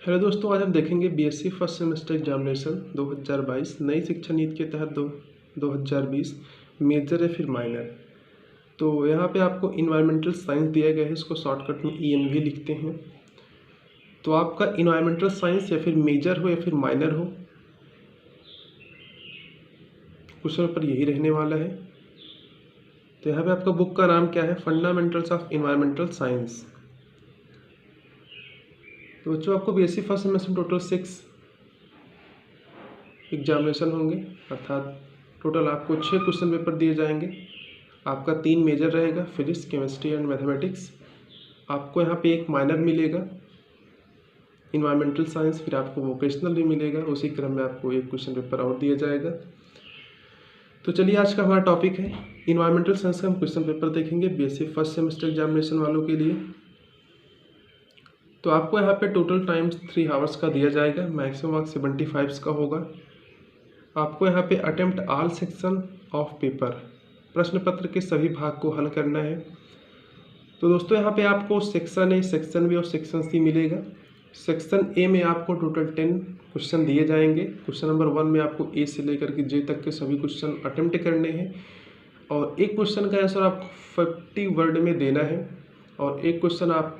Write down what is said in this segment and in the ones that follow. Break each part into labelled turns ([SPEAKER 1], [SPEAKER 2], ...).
[SPEAKER 1] Hello दोस्तों, आज हम देखेंगे बीएससी फर्स्ट सेमेस्टर एग्जामिनेशन 2022 नई शिक्षा नीति के तहत 2020 मेजर या फिर माइनर। तो यहाँ पे आपको इन्वायरमेंटल साइंस दिया गया है, इसको शॉर्टकट में ईएनवी लिखते हैं। तो आपका इन्वायरमेंटल साइंस या फिर मेजर हो या फिर माइनर हो, क्वेश्चन पेपर यही रहने वाला है। तो यहाँ पे आपका बुक का नाम क्या है? Fundamentals of environmental science. तो बच्चों, आपको BSc first semester total 6 examination होंगे, अर्थात टोटल आपको 6 क्वेश्चन पेपर दिए जाएंगे। आपका 3 मेजर रहेगा, फिजिक्स, केमिस्ट्री एंड मैथमेटिक्स। आपको यहाँ पे एक माइनर मिलेगा इन्वायरमेंटल साइंस, फिर आपको वोकेशनल भी मिलेगा। उसी क्रम में आपको एक क्वेश्चन पेपर और दिया जाएगा। तो चलिए, आज का हमारा टॉपिक है इन्वायरमेंटल साइंस का हम क्वेश्चन पेपर देखेंगे बीएससी फर्स्ट सेमेस्टर एग्जामिनेशन वालों के लिए। तो आपको यहाँ पे टोटल टाइम 3 आवर्स का दिया जाएगा, मैक्सिमम मार्क्स 75 का होगा। आपको यहाँ पे attempt all section of paper, प्रश्न पत्र के सभी भाग को हल करना है। तो दोस्तों, यहाँ पे आपको सेक्शन ए, सेक्शन बी और सेक्शन सी मिलेगा। सेक्शन ए में आपको टोटल 10 क्वेश्चन दिए जाएंगे। क्वेश्चन नंबर 1 में आपको ए से लेकर के जे तक के सभी क्वेश्चन अटेम्प्ट करने हैं, और एक क्वेश्चन का आंसर आपको 50 वर्ड में देना है। और एक क्वेश्चन आप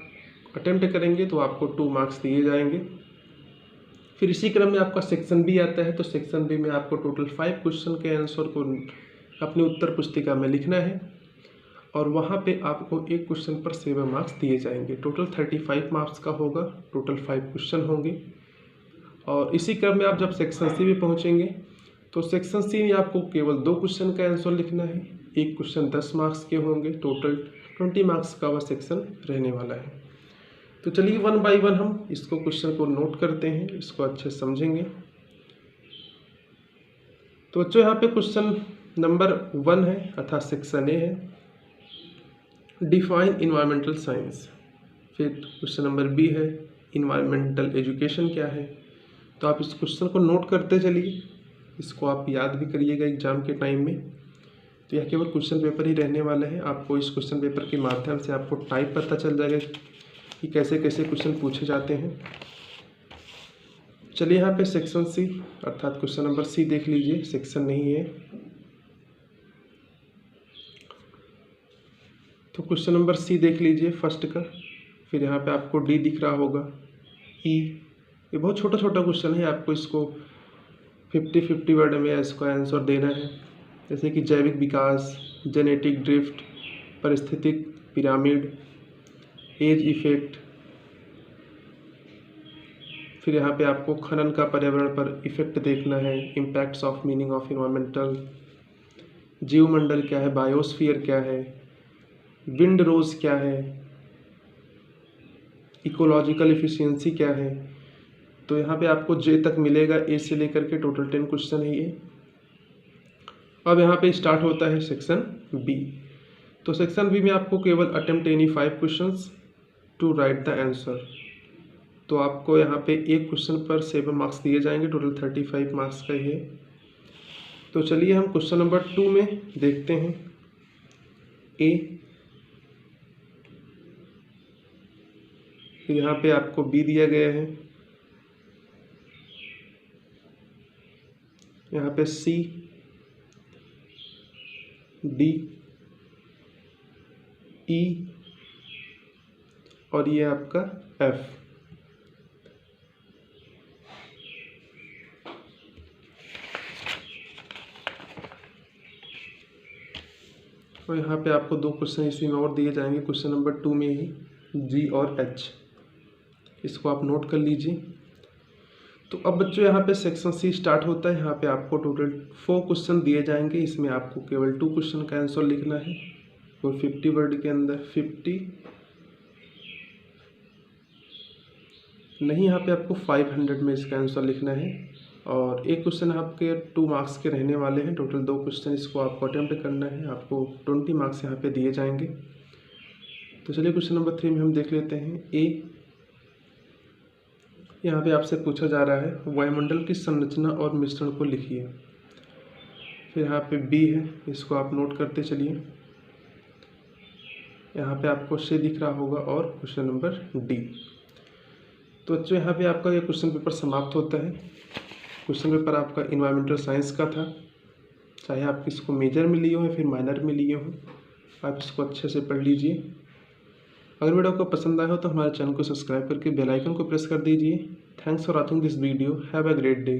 [SPEAKER 1] अटेम्प्ट करेंगे तो आपको 2 मार्क्स दिए जाएंगे। फिर इसी क्रम में आपका सेक्शन बी आता है। तो सेक्शन बी में आपको टोटल 5 क्वेश्चन के आंसर को अपनी उत्तर पुस्तिका में लिखना है, और वहाँ पे आपको एक क्वेश्चन पर 7 मार्क्स दिए जाएंगे। टोटल 35 मार्क्स का होगा, टोटल 5 क्वेश्चन होंगे। और इसी क्रम में आप जब सेक्शन सी में पहुँचेंगे तो सेक्शन सी में आपको केवल 2 क्वेश्चन का आंसर लिखना है। एक क्वेश्चन 10 मार्क्स के होंगे, टोटल 20 मार्क्स का वह सेक्शन रहने वाला है। तो चलिए, 1 बाय 1 हम इसको क्वेश्चन को नोट करते हैं, इसको अच्छे से समझेंगे। तो बच्चों, यहाँ पे क्वेश्चन नंबर 1 है, अर्थात सेक्शन ए है, डिफाइन इन्वायरमेंटल साइंस। फिर क्वेश्चन नंबर बी है, इन्वायरमेंटल एजुकेशन क्या है। तो आप इस क्वेश्चन को नोट करते चलिए, इसको आप याद भी करिएगा एग्जाम के टाइम में। तो यह केवल क्वेश्चन पेपर ही रहने वाला है। आपको इस क्वेश्चन पेपर के माध्यम से आपको टाइप पता चल जाएगा कि कैसे कैसे क्वेश्चन पूछे जाते हैं। चलिए, यहाँ पे सेक्शन सी अर्थात क्वेश्चन नंबर सी देख लीजिए, सेक्शन नहीं है। तो क्वेश्चन नंबर सी देख लीजिए फर्स्ट का। फिर यहाँ पे आपको डी दिख रहा होगा, ई। ये बहुत छोटा छोटा क्वेश्चन है, आपको इसको 50-50 वर्ड में इसका आंसर देना है। जैसे कि जैविक विकास, जेनेटिक ड्रिफ्ट, पारिस्थितिक पिरामिड, एज इफेक्ट। फिर यहाँ पे आपको खनन का पर्यावरण पर इफेक्ट देखना है, impacts of meaning of environmental, जीवमंडल क्या है, बायोस्फीयर क्या है, विंड रोज क्या है, इकोलॉजिकल एफिशिएंसी क्या है। तो यहाँ पे आपको जे तक मिलेगा, ए से लेकर के टोटल 10 क्वेश्चन है ये। अब यहाँ पे स्टार्ट होता है सेक्शन बी। तो सेक्शन बी में आपको केवल attempt any 5 questions to write the answer. तो आपको यहाँ पे एक क्वेश्चन पर 7 मार्क्स दिए जाएंगे, टोटल 35 मार्क्स का ही है। तो चलिए, हम क्वेश्चन नंबर 2 में देखते हैं। ए, फिर यहाँ पे आपको बी दिया गया है, यहाँ पे सी, डी, ई और ये आपका एफ। और यहाँ पे आपको 2 क्वेश्चन इसी में और दिए जाएंगे, क्वेश्चन नंबर 2 में ही, जी और एच। इसको आप नोट कर लीजिए। तो अब बच्चों, यहाँ पे सेक्शन सी स्टार्ट होता है। यहाँ पे आपको टोटल 4 क्वेश्चन दिए जाएंगे, इसमें आपको केवल 2 क्वेश्चन का आंसर लिखना है, और 50 वर्ड के अंदर 50 नहीं, यहाँ पे आपको 500 में इसका आंसर लिखना है। और एक क्वेश्चन आपके 2 मार्क्स के रहने वाले हैं, टोटल 2 क्वेश्चन इसको आपको अटेम्प्ट करना है, आपको 20 मार्क्स यहाँ पे दिए जाएंगे। तो चलिए, क्वेश्चन नंबर 3 में हम देख लेते हैं। ए, यहाँ पे आपसे पूछा जा रहा है वायुमंडल की संरचना और मिश्रण को लिखिए। फिर यहाँ पे बी है, इसको आप नोट करते चलिए। यहाँ पे आपको सी दिख रहा होगा, और क्वेश्चन नंबर डी। तो बच्चों यहाँ पे आपका ये क्वेश्चन पेपर समाप्त होता है। क्वेश्चन पेपर आपका इन्वायरमेंटल साइंस का था, चाहे आप इसको मेजर में लिए हो या फिर माइनर में लिए हो, आप इसको अच्छे से पढ़ लीजिए। अगर वीडियो को पसंद आया हो तो हमारे चैनल को सब्सक्राइब करके बेल आइकन को प्रेस कर दीजिए। Thanks for watching this video. Have a great day.